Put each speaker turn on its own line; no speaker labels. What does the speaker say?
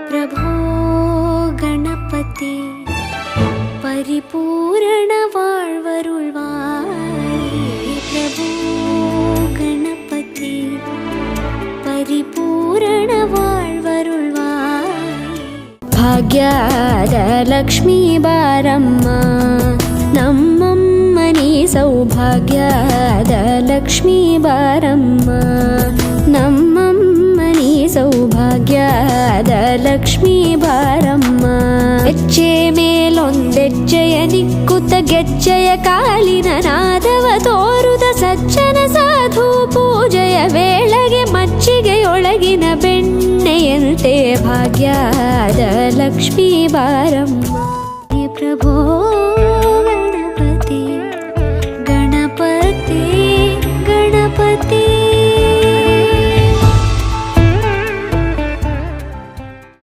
ಪ್ರಭೋ ಗಣಪತಿ ಪರಿಪೂರ್ಣ வாழ்வருள்வாய் ಪ್ರಭೋ ಗಣಪತಿ ಪರಿಪೂರ್ಣ வாழ்வருள்வாய் ಭಾಗ್ಯದ ಲಕ್ಷ್ಮೀ ಬಾರಮ್ಮ ನಮ್ಮಮ್ಮನಿ ಸೌಭಾಗ್ಯದ ಲಕ್ಷ್ಮೀ ಬಾರಮ್ಮ ನಮ್ಮಮ್ಮನಿ ಸೌಭಾಗ್ಯದ ಲಕ್ಷ್ಮೀ ಬಾರಮ್ಮ ಹೆಜ್ಜೆ ಮೇಲೊಂದೆಜ್ಜೆಯ ನಿಕ್ಕುತ್ತ ಗೆಜ್ಜೆಯ ಕಾಲಿನ ನಾದವ ತೋರುದ ಸಜ್ಜನ ಸಾಧು ಪೂಜೆಯ ವೇಳೆಗೆ ಮಜ್ಜಿಗೆಯೊಳಗಿನ ಬೆಣ್ಣೆಯಂತೆ ಭಾಗ್ಯದ ಲಕ್ಷ್ಮೀ ಬಾರಮ್ಮ ಪ್ರಭೋ